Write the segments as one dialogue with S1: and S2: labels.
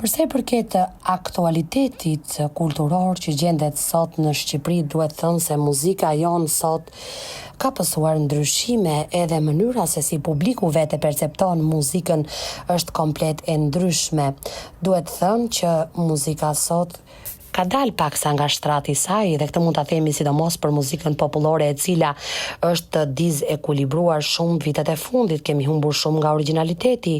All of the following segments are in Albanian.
S1: Përsa i përket aktualitetit kulturor që gjendet sot në Shqipëri, duhet thënë se muzika jonë sot ka pasur ndryshime, edhe mënyra se si publiku vetë percepton muzikën është komplet e ndryshme. Duhet thënë që muzika sot ka dalë paksa nga shtrati i saj, dhe këtë mund ta themi sidomos për muzikën popullore, e cila është dizekuilibruar shumë vitet e fundit. Kemi humbur shumë nga origjinaliteti,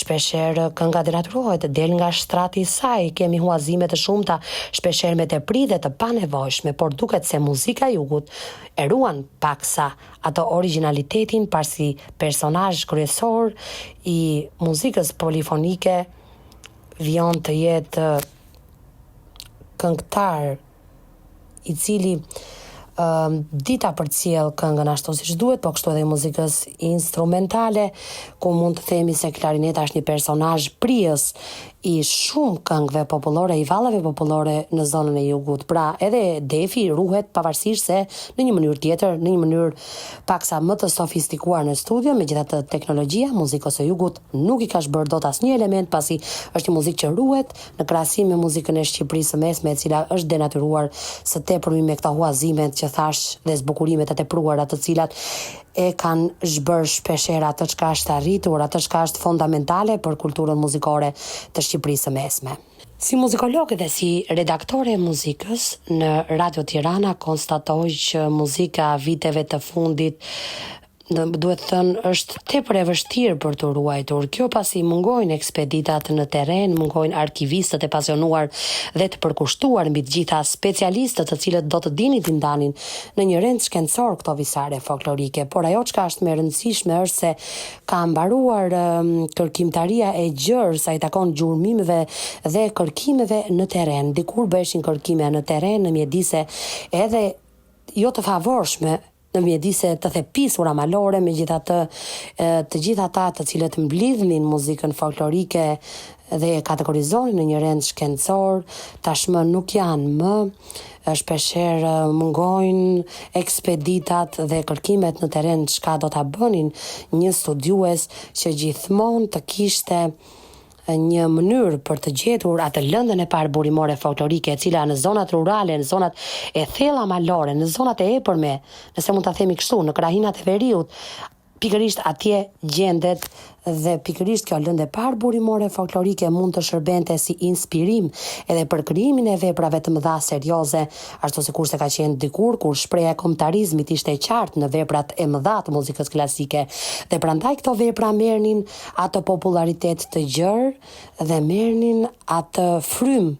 S1: shpeshherë kënga denaturohet, del nga shtrati i saj, kemi huazime të shumta, shpeshherë me tepridhe të panevojshme, por duket se muzika e jugut e ruan paksa ato origjinalitetin, pasi personazh kryesor i muzikës polifonike vjen të jetë këngëtar i cili dita përcjell këngën ashtu siç duhet, po kështu edhe muzikës instrumentale, ku mund të themi se klarineta është një personazh prijes i shumë këngëve popullore, i vallave popullore në zonën e jugut. Pra, edhe defi ruhet pavarësisht se në një mënyrë tjetër, në një mënyrë paksa më të sofistikuar në studio, megjithatë teknologjia muzikës së jugut nuk i ka shbërë dot asnjë element, pasi është një muzikë që ruhet në krahasim me muzikën e Shqipërisë së Mesme, e cila është denaturuar së tepërmi me këta huazimet që thash dhe zbukurimet e tepruara, të cilat e kanë zhbërë shpeshherë atë çka është arritur, atë çka është fondamentale për kulturën muzikore të Shqipërisë së Mesme. Si muzikologe dhe si redaktore e muzikës në Radio Tirana, konstatoj që muzika viteve të fundit duhet thënë është tepër e vështirë për të ruajtur. Kjo pasi mungojnë ekspeditat në terren, mungojnë arkivistët e pasionuar dhe të përkushtuar mbi të gjitha specialistët të cilët do të dinin të ndanin në një rend shkencor këto visare folklorike. Por ajo çka është më e rëndësishme është se ka mbaruar kërkimtaria e gjerë sa i takon gjurmimeve dhe kërkimeve në terren. Dikur bëheshin kërkime në terren, në mjedise edhe jo të favorshme, në mjedise të thepisura malore, megjithatë të gjithë ata të cilët mblidhnin muzikën folklorike dhe e kategorizonin në një rend shkencor, tashmë nuk janë më, shpeshherë mungojnë ekspeditat dhe kërkimet në terren. Çka do ta bënin një studiues që gjithmonë të kishte një mënyrë për të gjetur atë lëndën e parë burimore folklorike, e cila në zonat rurale, në zonat e thella malore, në zonat e epërme, nëse mund ta themi kështu, në krahinat e veriut, pikërisht atje gjendet, dhe pikërisht kjo lëndë e parë burimore folklorike mund të shërbente si inspirim edhe për krijimin e veprave të mëdha serioze, ashtu sikurse ka qenë dikur kur shpreha e kombëtarizmit ishte e qartë në veprat e mëdha të muzikës klasike. Dhe prandaj këto vepra merrnin atë popularitet të gjerë dhe merrnin atë frym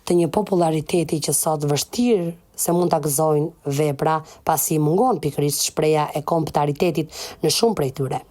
S1: të një populariteti që sot vështirë se mund ta gëzojnë vepra, pasi mungon pikërisht shpreha e kombëtaritetit në shumë prej tyre.